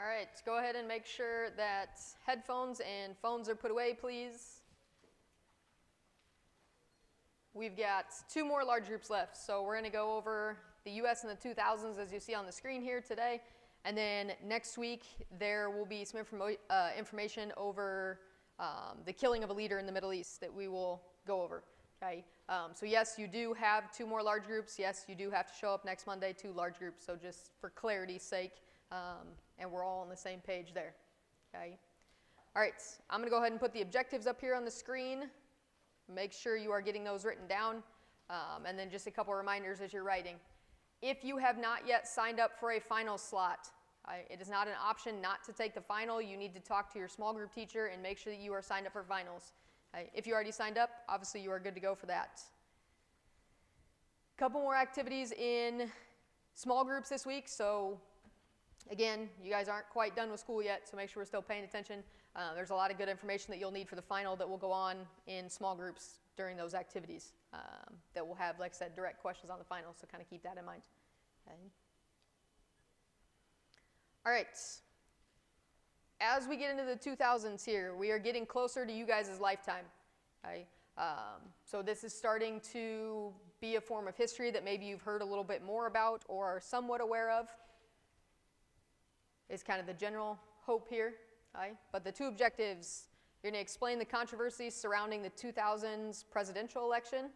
All right, go ahead and make sure that headphones and phones are put away, please. We've got two more large groups left, so we're going to go over the U.S. in the 2000s, as you see on the screen here today, and then next week there will be some information over the killing of a leader in the Middle East that we will go over. Okay, so yes, you do have two more large groups. Yes, you do have to show up next Monday, two large groups. So just for clarity's sake, and we're all on the same page there. Okay. All right, I'm going to go ahead and put the objectives up here on the screen. Make sure you are getting those written down, and then just a couple reminders as you're writing. If you have not yet signed up for a final slot, it is not an option not to take the final. You need to talk to your small group teacher and make sure that you are signed up for finals. If you already signed up, obviously you are good to go for that. A couple more activities in small groups this week. So again, you guys aren't quite done with school yet, so make sure we're still paying attention. There's a lot of good information that you'll need for the final that will go on in small groups during those activities that will have, like I said, direct questions on the final, so kind of keep that in mind. Okay. All right. As we get into the 2000s here, we are getting closer to you guys' lifetime. Okay? So this is starting to be a form of history that maybe you've heard a little bit more about or are somewhat aware of. Is kind of the general hope here. Okay? But the two objectives, you're going to explain the controversies surrounding the 2000s presidential election,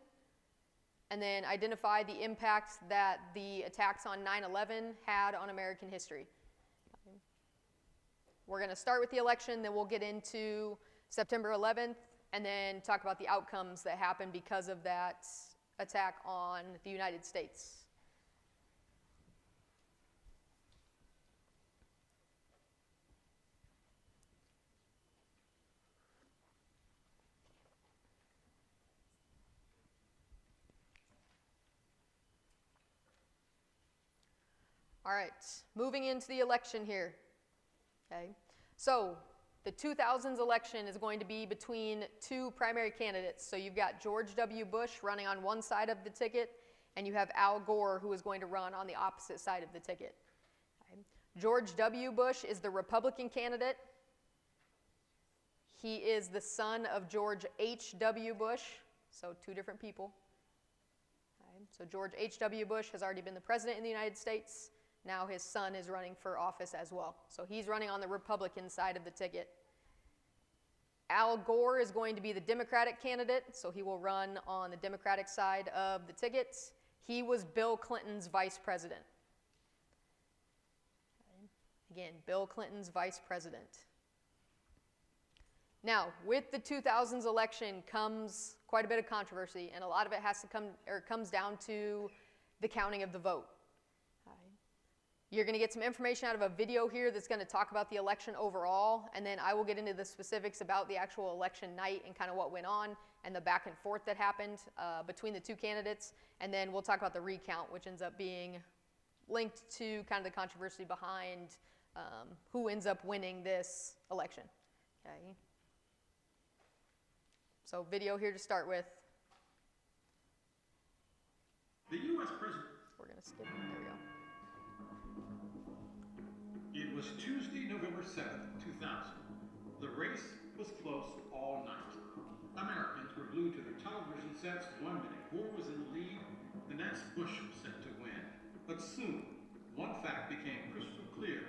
and then identify the impact that the attacks on 9/11 had on American history. Okay? We're going to start with the election, then we'll get into September 11th, and then talk about the outcomes that happened because of that attack on the United States. All right, moving into the election here. Okay, so the 2000s election is going to be between two primary candidates. So you've got George W. Bush running on one side of the ticket, and you have Al Gore who is going to run on the opposite side of the ticket. Okay. George W. Bush is the Republican candidate. He is the son of George H.W. Bush, so two different people. Okay. So George H.W. Bush has already been the president in the United States. Now his son is running for office as well. So he's running on the Republican side of the ticket. Al Gore is going to be the Democratic candidate, so he will run on the Democratic side of the ticket. He was Bill Clinton's vice president. Okay. Again, Bill Clinton's vice president. Now, with the 2000s election comes quite a bit of controversy, and a lot of it comes down to the counting of the vote. You're going to get some information out of a video here that's going to talk about the election overall, and then I will get into the specifics about the actual election night and kind of what went on and the back and forth that happened between the two candidates, and then we'll talk about the recount, which ends up being linked to kind of the controversy behind who ends up winning this election. Okay. So video here to start with. The U.S. president. We're going to skip it. There we go. It was Tuesday, November 7th, 2000. The race was close all night. Americans were glued to their television sets. 1 minute Gore was in the lead, the next Bush was set to win. But soon, one fact became crystal clear.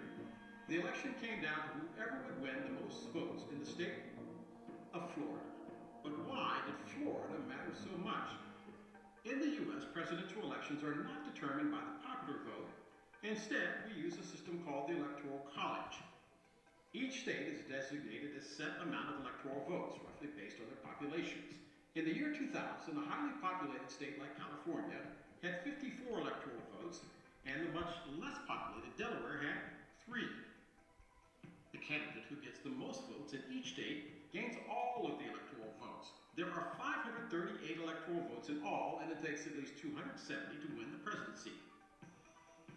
The election came down to whoever would win the most votes in the state of Florida. But why did Florida matter so much? In the U.S., presidential elections are not determined by the popular vote. Instead, we use a system called the Electoral College. Each state is designated a set amount of electoral votes, roughly based on their populations. In the year 2000, a highly populated state like California had 54 electoral votes, and the much less populated Delaware had 3. The candidate who gets the most votes in each state gains all of the electoral votes. There are 538 electoral votes in all, and it takes at least 270 to win the presidency.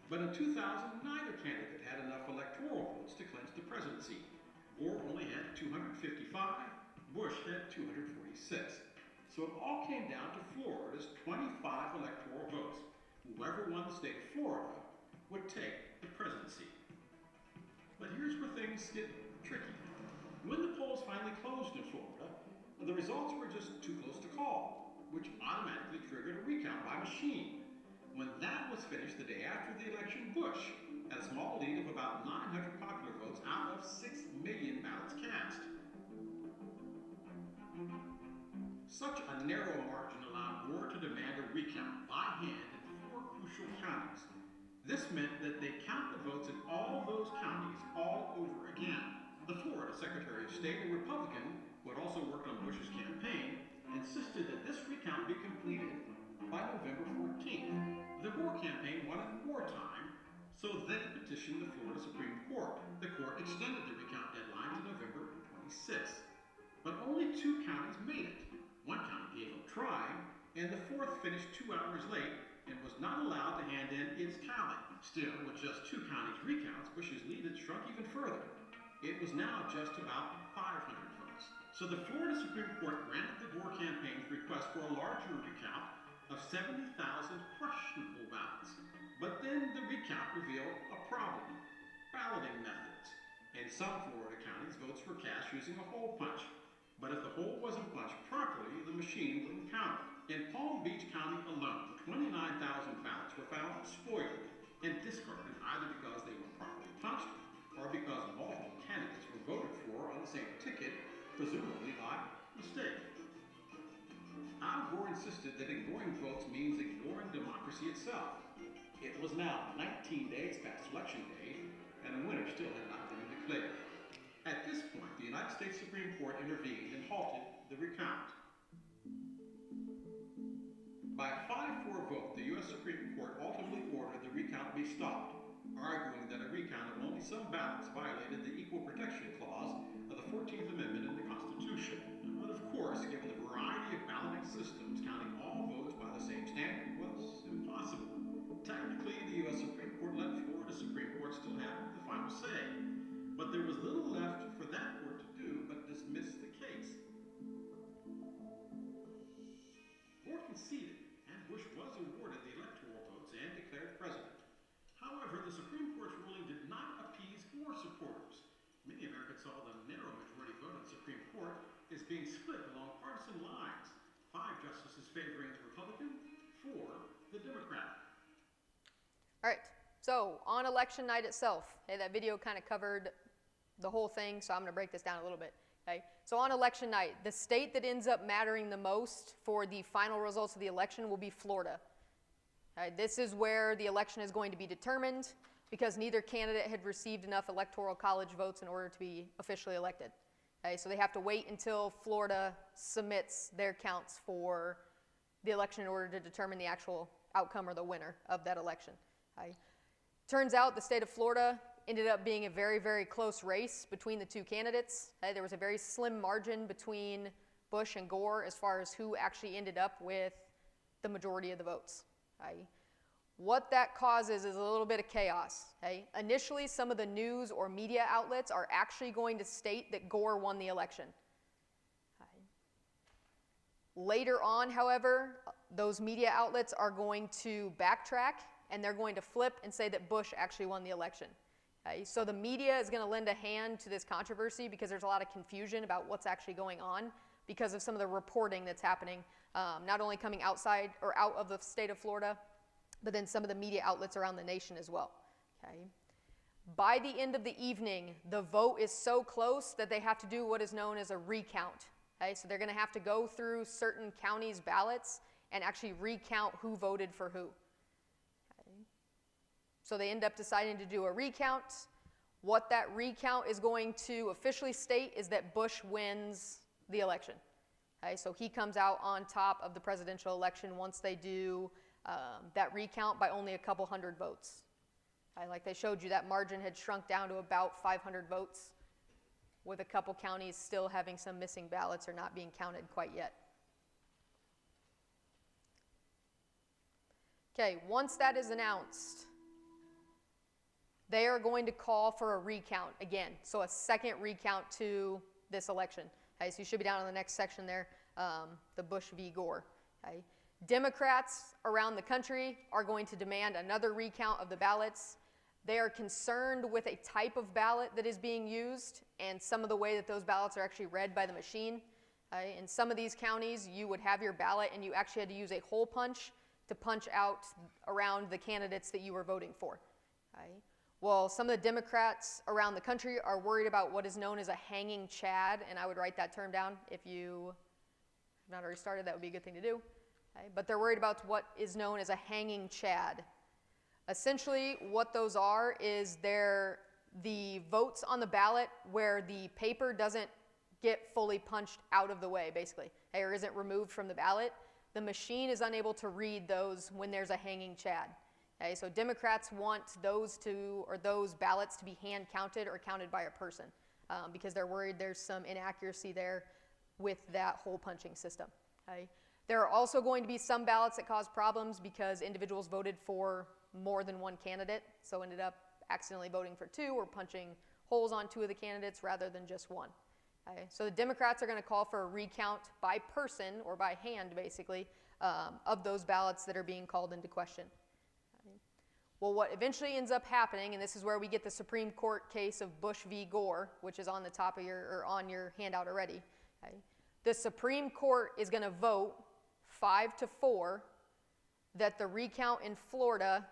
But in 2000, neither candidate had enough electoral votes to clinch the presidency. Gore only had 255, Bush had 246. So it all came down to Florida's 25 electoral votes. Whoever won the state of Florida would take the presidency. But here's where things get tricky. When the polls finally closed in Florida, the results were just too close to call, which automatically triggered a recount by machine. When that was finished the day after the election, Bush had a small lead of about 900 popular votes out of 6 million ballots cast. Such a narrow margin allowed Gore to demand a recount by hand in 4 crucial counties. This meant that they count the votes in all those counties all over again. The Florida Secretary of State, a Republican who had also worked on Bush's campaign, insisted that this recount be completed by November 14th. The Gore campaign wanted more time, so they petitioned the Florida Supreme Court. The court extended the recount deadline to November 26th. But only 2 counties made it. 1 county gave up trying, and the 4th finished 2 hours late and was not allowed to hand in its tally. Still, with just 2 counties recounts, Bush's lead had shrunk even further. It was now just about 500 votes. So the Florida Supreme Court granted the Gore campaign's request for a larger recount of 70,000 questionable ballots. But then the recount revealed a problem: balloting methods. In some Florida counties, votes were cast using a hole punch. But if the hole wasn't punched properly, the machine wouldn't count it. In Palm Beach County alone, 29,000 ballots were found spoiled and discarded either because they were properly punched or because multiple candidates were voted for on the same ticket, presumably by mistake. Al Gore insisted that ignoring votes means ignoring democracy itself. It was now 19 days past Election Day, and a winner still had not been declared. At this point, the United States Supreme Court intervened and halted the recount. By a 5-4 vote, the U.S. Supreme Court ultimately ordered the recount be stopped, arguing that a recount of only some ballots violated the Equal Protection Clause of the 14th Amendment in the Constitution. But of course, given the variety of balloting systems, counting all votes by the same standard was impossible. Technically, the U.S. Supreme Court let Florida Supreme Court still have the final say. But there was little left for that court to do but dismiss the case. Gore conceded, and Bush was awarded the electoral votes and declared president. However, the Supreme Court's ruling did not appease Gore supporters. Many Americans saw the narrow majority vote of the Supreme Court as being split along partisan lines: 5 justices favoring the Republican, 4 the Democrat. All right, so on election night itself, hey, that video kind of covered the whole thing, so I'm going to break this down a little bit. Okay, so on election night, the state that ends up mattering the most for the final results of the election will be Florida. Okay, this is where the election is going to be determined because neither candidate had received enough electoral college votes in order to be officially elected. Okay, so they have to wait until Florida submits their counts for the election in order to determine the actual outcome or the winner of that election. Okay. Turns out the state of Florida ended up being a very, very close race between the 2 candidates. There was a very slim margin between Bush and Gore as far as who actually ended up with the majority of the votes. What that causes is a little bit of chaos. Initially, some of the news or media outlets are actually going to state that Gore won the election. Later on, however, those media outlets are going to backtrack and they're going to flip and say that Bush actually won the election. So the media is going to lend a hand to this controversy because there's a lot of confusion about what's actually going on because of some of the reporting that's happening, not only coming outside or out of the state of Florida, but then some of the media outlets around the nation as well. By the end of the evening, the vote is so close that they have to do what is known as a recount. So they're going to have to go through certain counties' ballots and actually recount who voted for who. So they end up deciding to do a recount. What that recount is going to officially state is that Bush wins the election. So he comes out on top of the presidential election once they do that recount by only a couple hundred votes. Like they showed you, that margin had shrunk down to about 500 votes, with a couple counties still having some missing ballots or not being counted quite yet. Okay, once that is announced, they are going to call for a recount again, so a second recount to this election. So you should be down in the next section there, the Bush v. Gore. Democrats around the country are going to demand another recount of the ballots. They are concerned with a type of ballot that is being used and some of the way that those ballots are actually read by the machine. In some of these counties, you would have your ballot and you actually had to use a hole punch to punch out around the candidates that you were voting for. Well, some of the Democrats around the country are worried about what is known as a hanging chad, and I would write that term down. If you have not already started, that would be a good thing to do. But they're worried about what is known as a hanging chad. Essentially, what those are is they're the votes on the ballot where the paper doesn't get fully punched out of the way, basically, or isn't removed from the ballot. The machine is unable to read those when there's a hanging chad. So Democrats want those ballots to be hand counted or counted by a person because they're worried there's some inaccuracy there with that hole punching system. There are also going to be some ballots that cause problems because individuals voted for more than one candidate, so ended up accidentally voting for two or punching holes on two of the candidates rather than just one. So the Democrats are going to call for a recount by person or by hand, basically, of those ballots that are being called into question. Well, what eventually ends up happening, and this is where we get the Supreme Court case of Bush v. Gore, which is on the top of on your handout already. The Supreme Court is going to vote 5-4 that the recount in Florida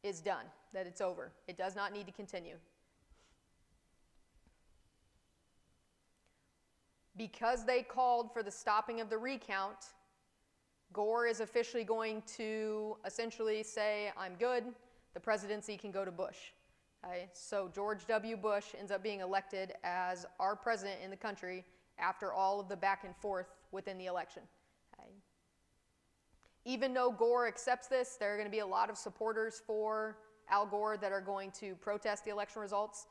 is done, that it's over. It does not need to continue. Because they called for the stopping of the recount, Gore is officially going to essentially say, I'm good, the presidency can go to Bush. So George W. Bush ends up being elected as our president in the country after all of the back and forth within the election. Even though Gore accepts this, there are going to be a lot of supporters for Al Gore that are going to protest the election results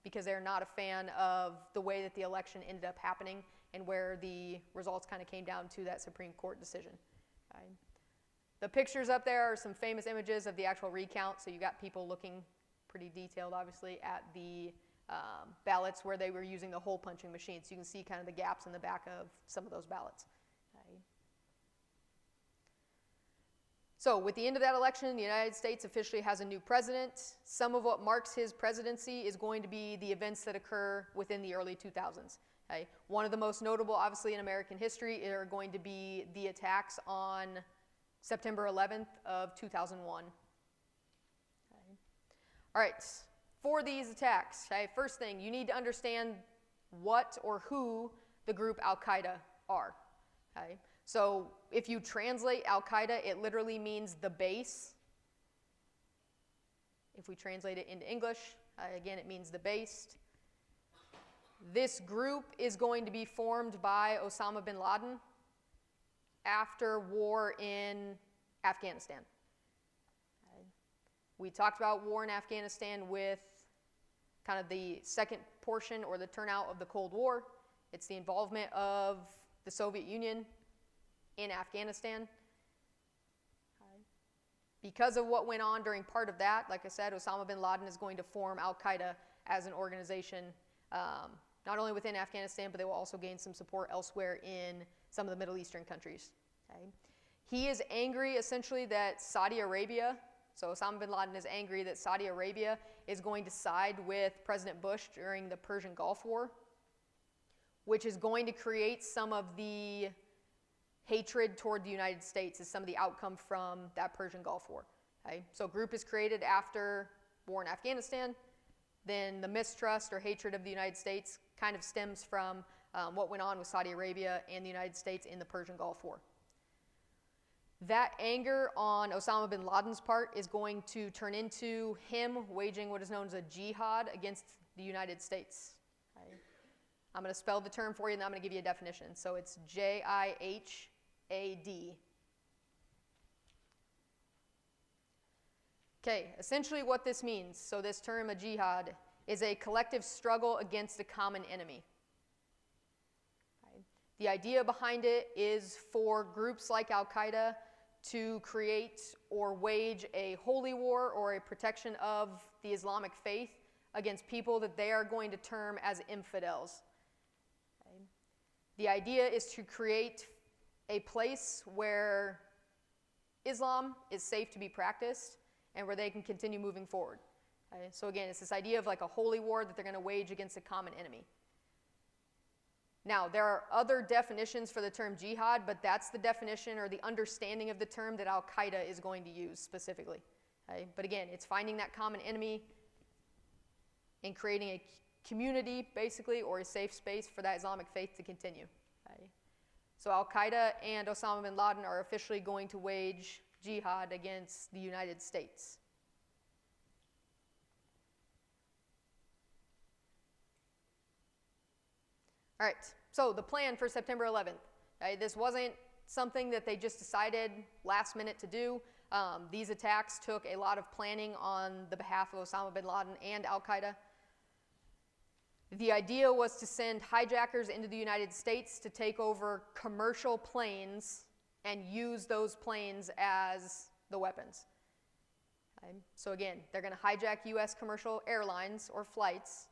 because they're not a fan of the way that the election ended up happening and where the results kind of came down to that Supreme Court decision. The pictures up there are some famous images of the actual recount, so you got people looking pretty detailed, obviously, at the ballots where they were using the hole punching machine, so you can see kind of the gaps in the back of some of those ballots. So with the end of that election, the United States officially has a new president. Some of what marks his presidency is going to be the events that occur within the early 2000s. One of the most notable, obviously, in American history are going to be the attacks on September 11th of 2001. All right, for these attacks, first thing, you need to understand what or who the group Al-Qaeda are. So if you translate Al-Qaeda, it literally means the base. If we translate it into English, again, it means the base. This group is going to be formed by Osama bin Laden after war in Afghanistan. We talked about war in Afghanistan with kind of the second portion or the turnout of the Cold War. It's the involvement of the Soviet Union in Afghanistan. Because of what went on during part of that, like I said, Osama bin Laden is going to form Al-Qaeda as an organization, not only within Afghanistan, but they will also gain some support elsewhere in some of the Middle Eastern countries. He is angry, essentially, that Saudi Arabia, so Osama bin Laden is angry that Saudi Arabia is going to side with President Bush during the Persian Gulf War, which is going to create some of the hatred toward the United States is some of the outcome from that Persian Gulf War. So a group is created after war in Afghanistan. Then the mistrust or hatred of the United States kind of stems from what went on with Saudi Arabia and the United States in the Persian Gulf War. That anger on Osama bin Laden's part is going to turn into him waging what is known as a jihad against the United States. I'm going to spell the term for you and I'm going to give you a definition. So it's Jihad. Okay, essentially what this means, so this term, a jihad, is a collective struggle against a common enemy. The idea behind it is for groups like Al-Qaeda to create or wage a holy war or a protection of the Islamic faith against people that they are going to term as infidels. The idea is to create a place where Islam is safe to be practiced and where they can continue moving forward. Okay? So again, it's this idea of like a holy war that they're going to wage against a common enemy. Now, there are other definitions for the term jihad, but that's the definition or the understanding of the term that Al-Qaeda is going to use specifically. Okay? But again, it's finding that common enemy and creating a community, basically, or a safe space for that Islamic faith to continue. Okay? So Al-Qaeda and Osama bin Laden are officially going to wage jihad against the United States. All right, so the plan for September 11th. Okay, this wasn't something that they just decided last minute to do. These attacks took a lot of planning on the behalf of Osama bin Laden and Al-Qaeda. The idea was to send hijackers into the United States to take over commercial planes and use those planes as the weapons. Okay, so again, they're going to hijack U.S. commercial airlines or flights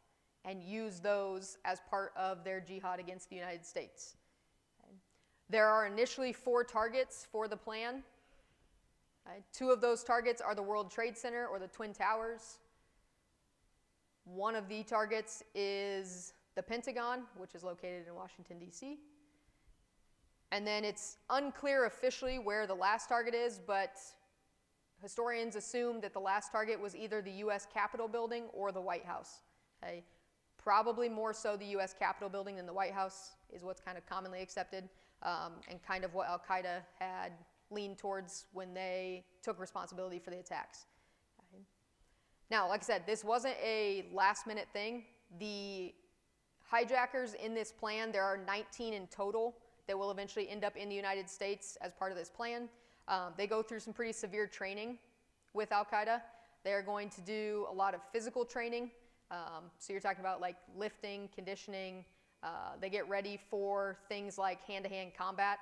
and use those as part of their jihad against the United States. Okay. There are initially 4 targets for the plan. Okay. 2 of those targets are the World Trade Center or the Twin Towers. One of the targets is the Pentagon, which is located in Washington, D.C. And then it's unclear officially where the last target is, but historians assume that the last target was either the U.S. Capitol building or the White House. Okay. Probably more so the U.S. Capitol building than the White House is what's kind of commonly accepted, and kind of what Al-Qaeda had leaned towards when they took responsibility for the attacks. Okay. Now, like I said, this wasn't a last-minute thing. The hijackers in this plan, there are 19 in total that will eventually end up in the United States as part of this plan. They go through some pretty severe training with Al-Qaeda. They're going to do a lot of physical training. So you're talking about like lifting, conditioning. They get ready for things like hand-to-hand combat.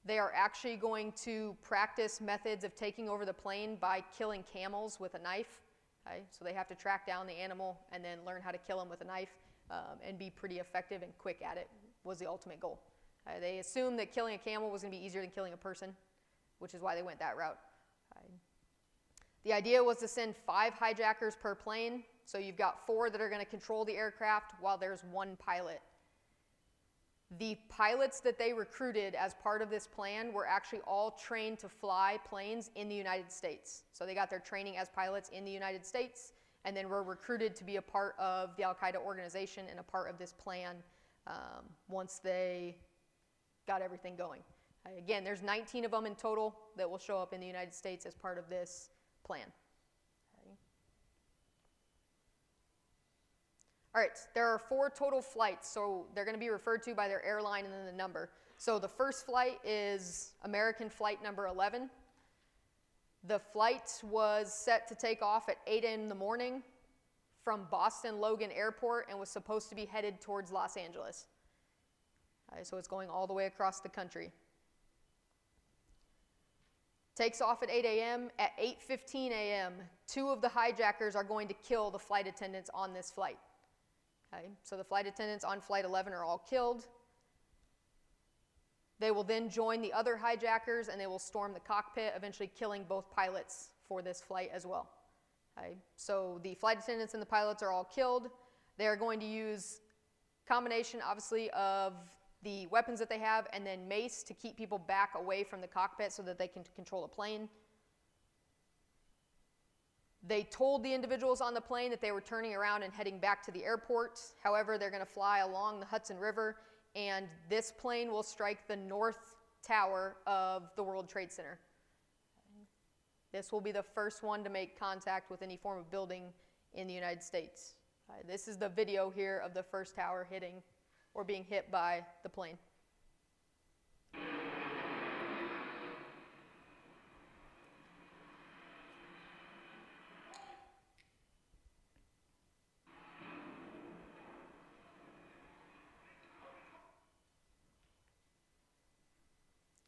They are actually going to practice methods of taking over the plane by killing camels with a knife. Okay? So they have to track down the animal and then learn how to kill them with a knife and be pretty effective and quick at it was the ultimate goal. They assumed that killing a camel was going to be easier than killing a person, which is why they went that route. Okay? The idea was to send 5 hijackers per plane. So you've got 4 that are going to control the aircraft while there's 1 pilot. The pilots that they recruited as part of this plan were actually all trained to fly planes in the United States. So they got their training as pilots in the United States and then were recruited to be a part of the Al-Qaeda organization and a part of this plan once they got everything going. Again, there's 19 of them in total that will show up in the United States as part of this plan. All right, there are 4 total flights, so they're going to be referred to by their airline and then the number. So the first flight is American flight number 11. The flight was set to take off at 8 a.m. in the morning from Boston Logan Airport and was supposed to be headed towards Los Angeles. So it's going all the way across the country. Takes off at 8 a.m. At 8:15 a.m., 2 of the hijackers are going to kill the flight attendants on this flight. Okay, so the flight attendants on Flight 11 are all killed. They will then join the other hijackers and they will storm the cockpit, eventually killing both pilots for this flight as well. Okay, so the flight attendants and the pilots are all killed. They are going to use a combination, obviously, of the weapons that they have and then mace to keep people back away from the cockpit so that they can control the plane. They told the individuals on the plane that they were turning around and heading back to the airport. However, they're going to fly along the Hudson River, and this plane will strike the north tower of the World Trade Center. This will be the first one to make contact with any form of building in the United States. This is the video here of the first tower hitting or being hit by the plane.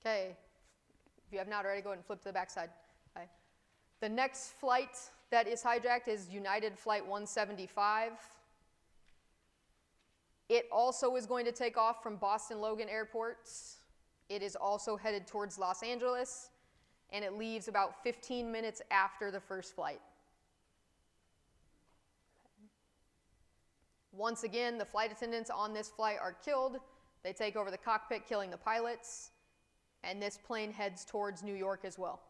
Okay, if you have not already, go ahead and flip to the back side. Okay. The next flight that is hijacked is United Flight 175. It also is going to take off from Boston Logan Airport. It is also headed towards Los Angeles, and it leaves about 15 minutes after the first flight. Once again, the flight attendants on this flight are killed. They take over the cockpit, killing the pilots, and this plane heads towards New York as well,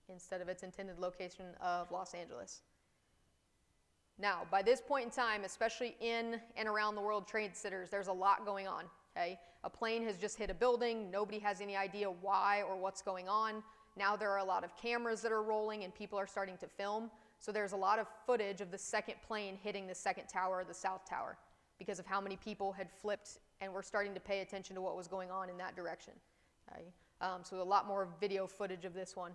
instead of its intended location of Los Angeles. Now, by this point in time, especially in and around the World Trade Centers, there's a lot going on, okay? A plane has just hit a building. Nobody has any idea why or what's going on. Now there are a lot of cameras that are rolling and people are starting to film. So there's a lot of footage of the second plane hitting the second tower, the South Tower, because of how many people had flipped and were starting to pay attention to what was going on in that direction. Okay? So a lot more video footage of this one.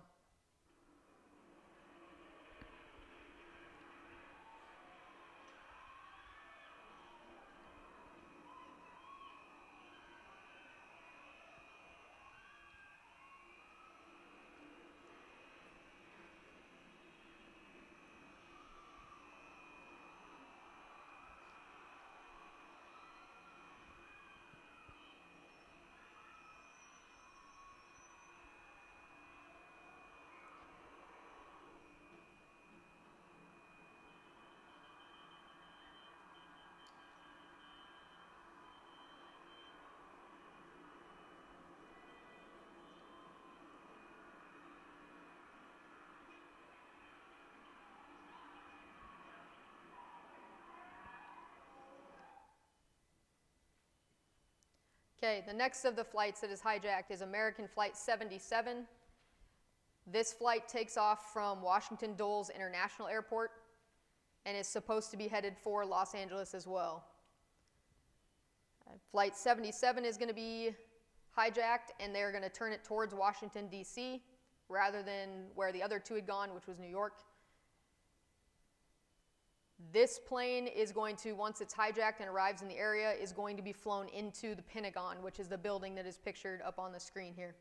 Okay, the next of the flights that is hijacked is American Flight 77. This flight takes off from Washington Dulles International Airport and is supposed to be headed for Los Angeles as well. Flight 77 is going to be hijacked and they're going to turn it towards Washington, D.C. rather than where the other two had gone, which was New York. This plane is going to, once it's hijacked and arrives in the area, is going to be flown into the Pentagon, which is the building that is pictured up on the screen here.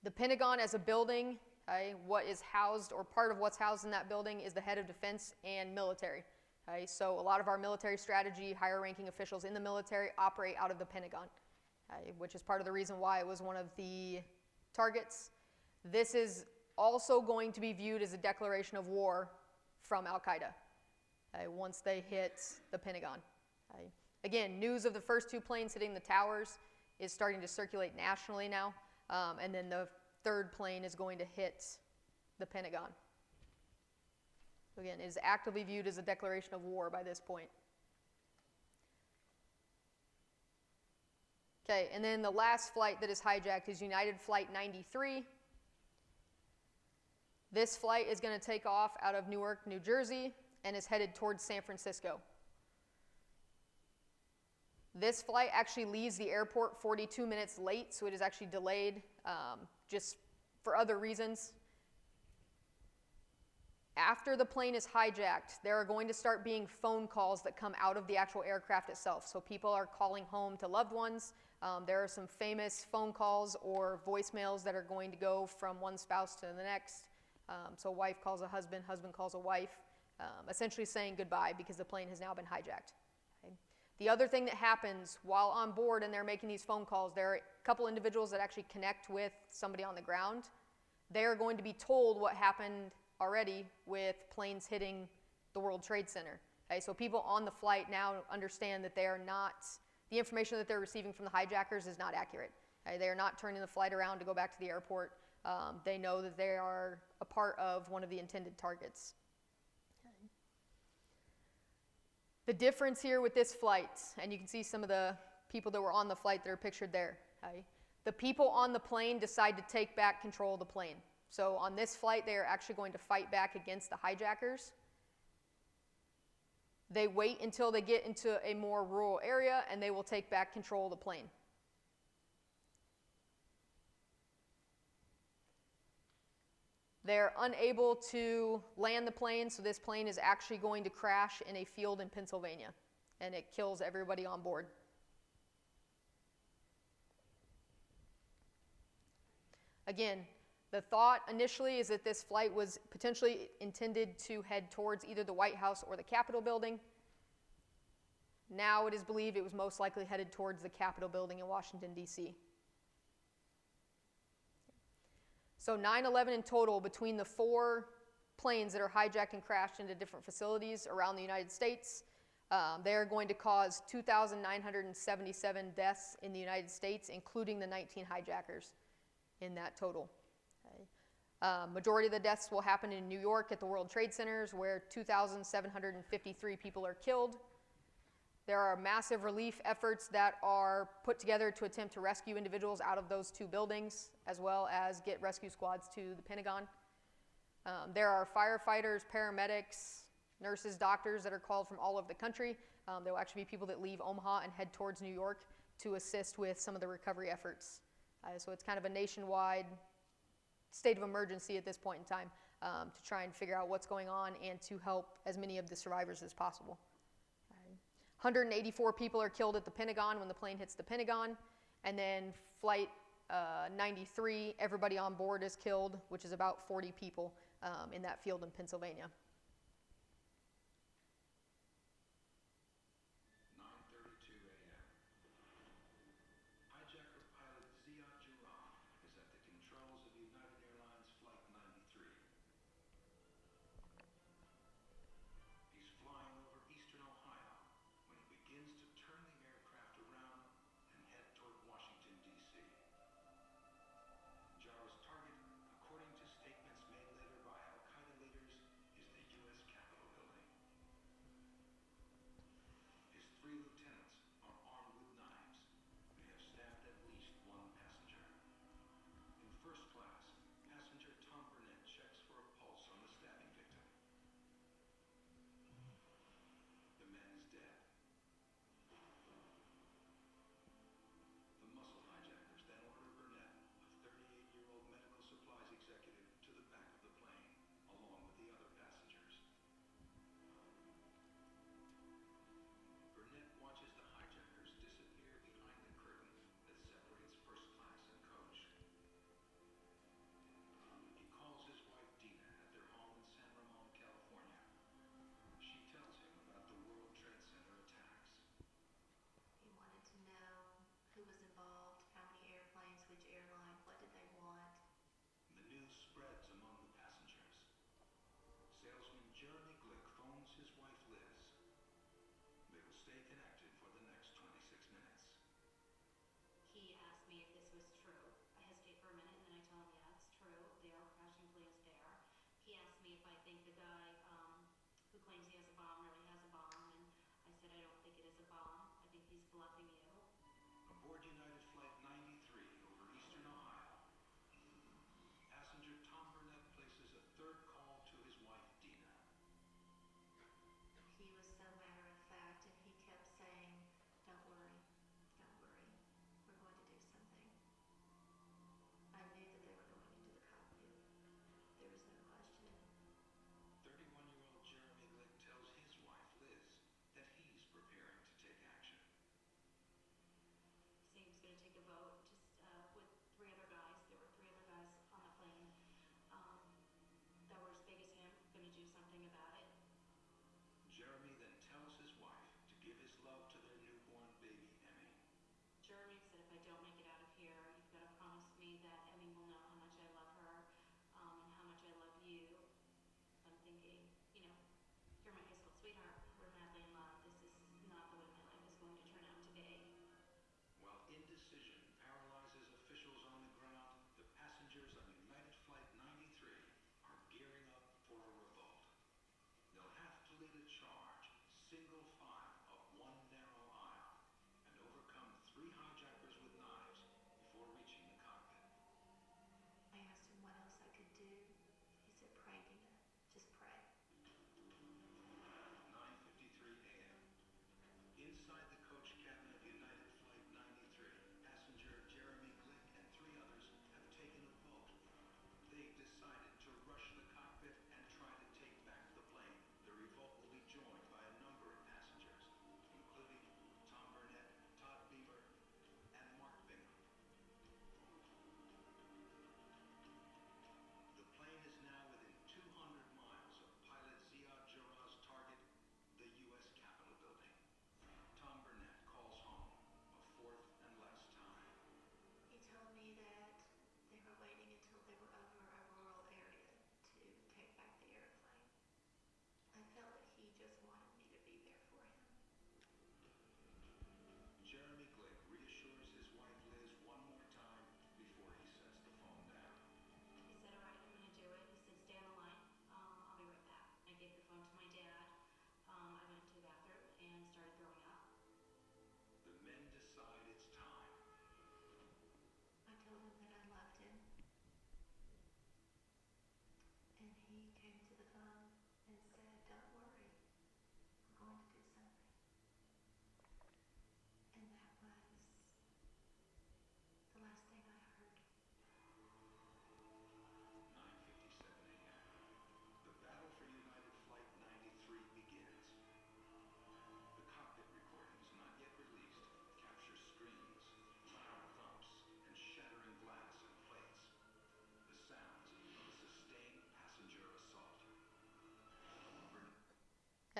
The Pentagon as a building, okay, what is housed or part of what's housed in that building is the head of defense and military. Okay, so a lot of our military strategy, higher ranking officials in the military operate out of the Pentagon, okay, which is part of the reason why it was one of the targets. This is also going to be viewed as a declaration of war from Al-Qaeda once they hit the Pentagon. Again, news of the first two planes hitting the towers is starting to circulate nationally now, and then the third plane is going to hit the Pentagon. So again, it is actively viewed as a declaration of war by this point. Okay, and then the last flight that is hijacked is United Flight 93. This flight is going to take off out of Newark, New Jersey, and is headed towards San Francisco. This flight actually leaves the airport 42 minutes late, so it is actually delayed just for other reasons. After the plane is hijacked, there are going to start being phone calls that come out of the actual aircraft itself. So people are calling home to loved ones. There are some famous phone calls or voicemails that are going to go from one spouse to the next. So a wife calls a husband, husband calls a wife, essentially saying goodbye because the plane has now been hijacked. Okay. The other thing that happens while on board and they're making these phone calls, there are a couple individuals that actually connect with somebody on the ground. They are going to be told what happened already with planes hitting the World Trade Center. Okay, so people on the flight now understand that they are not, the information that they're receiving from the hijackers is not accurate. Okay, they are not turning the flight around to go back to the airport. They know that they are a part of one of the intended targets. Okay. The difference here with this flight, and you can see some of the people that were on the flight that are pictured there. Okay. The people on the plane decide to take back control of the plane. So on this flight, they are actually going to fight back against the hijackers. They wait until they get into a more rural area, and they will take back control of the plane. They're unable to land the plane, so this plane is actually going to crash in a field in Pennsylvania, and it kills everybody on board. Again, the thought initially is that this flight was potentially intended to head towards either the White House or the Capitol building. Now it is believed it was most likely headed towards the Capitol building in Washington, D.C. So 9/11 in total, between the four planes that are hijacked and crashed into different facilities around the United States. They are going to cause 2,977 deaths in the United States, including the 19 hijackers in that total. Okay. Majority of the deaths will happen in New York at the World Trade Centers, where 2,753 people are killed. There are massive relief efforts that are put together to attempt to rescue individuals out of those two buildings, as well as get rescue squads to the Pentagon. There are firefighters, paramedics, nurses, doctors that are called from all over the country. There will actually be people that leave Omaha and head towards New York to assist with some of the recovery efforts. So it's kind of a nationwide state of emergency at this point in time to try and figure out what's going on and to help as many of the survivors as possible. 184 people are killed at the Pentagon when the plane hits the Pentagon, and then flight 93, everybody on board is killed, which is about 40 people in that field in Pennsylvania. 9:32 a.m. Hijacker pilot Ziad Jarrah is at the controls of United Airlines Flight 93. He's flying over eastern Ohio when he begins to turn the aircraft around and head toward Washington, D.C. Jarrah's target, according to statements made later by Al-Qaeda leaders, is the U.S. Capitol building. His three lieutenants are armed with knives. They have stabbed at least one passenger. In first class, passenger Tom Burnett checks for a pulse on the stabbing victim. The man is dead. The muscle hijackers then order Burnett, a 38-year-old medical supplies executive, to the back of the plane, along with the other passengers. Burnett watches the hijackers disappear behind the curtain that separates first class and coach. He calls his wife Dina at their home in San Ramon, California. She tells him about the World Trade Center attacks. He wanted to know who was involved, how many airplanes, which airline, what did they want. The news spreads among the passengers. Salesman Jeremy Glick phones his wife Liz. They will stay connected for the next 26 minutes. He asked me if this was true. I hesitated for a minute and then I told him, yeah, it's true. They are crashing planes there. He asked me if I think the guy who claims he has a bomb really has a bomb, and I said I don't think it is a bomb. I think he's bluffing you. Aboard United Flight 93 over eastern Ohio, passenger Tom Burnett places a third call to his wife Dina. He was so matter of fact and he kept saying, don't worry, we're going to do something. I knew that they were going into the cockpit. There was no question. 31-year-old Jeremy Glick tells his wife Liz that he's preparing to take action. Seems good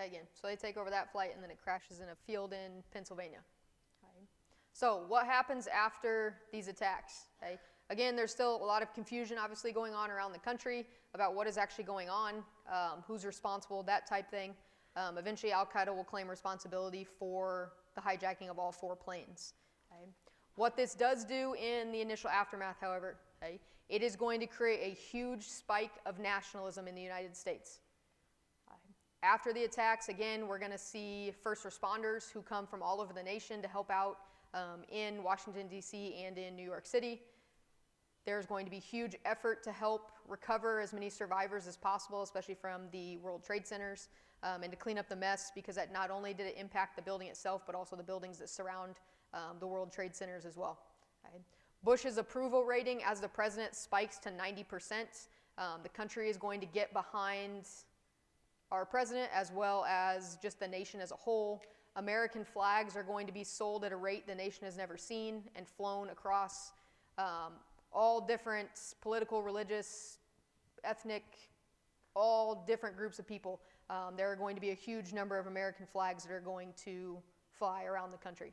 Again, so they take over that flight and then it crashes in a field in Pennsylvania. Okay. So what happens after these attacks? Okay. Again, there's still a lot of confusion obviously going on around the country about what is actually going on, who's responsible, that type thing. Eventually Al-Qaeda will claim responsibility for the hijacking of all 4 planes. Okay. What this does do in the initial aftermath, however, okay, it is going to create a huge spike of nationalism in the United States. After the attacks, again, we're going to see first responders who come from all over the nation to help out in Washington, D.C. and in New York City. There's going to be huge effort to help recover as many survivors as possible, especially from the World Trade Centers, and to clean up the mess, because that not only did it impact the building itself, but also the buildings that surround the World Trade Centers as well. Okay. Bush's approval rating as the president spikes to 90%. The country is going to get behind our president as well as just the nation as a whole. American flags are going to be sold at a rate the nation has never seen and flown across all different political, religious, ethnic, all different groups of people. There are going to be a huge number of American flags that are going to fly around the country.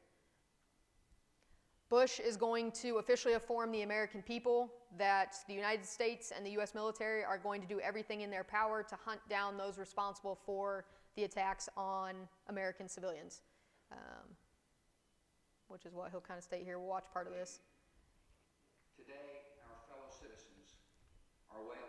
Bush is going to officially inform the American people that the United States and the U.S. military are going to do everything in their power to hunt down those responsible for the attacks on American civilians, which is what he'll kind of state here. We'll watch part of this. Today, our fellow citizens are weighing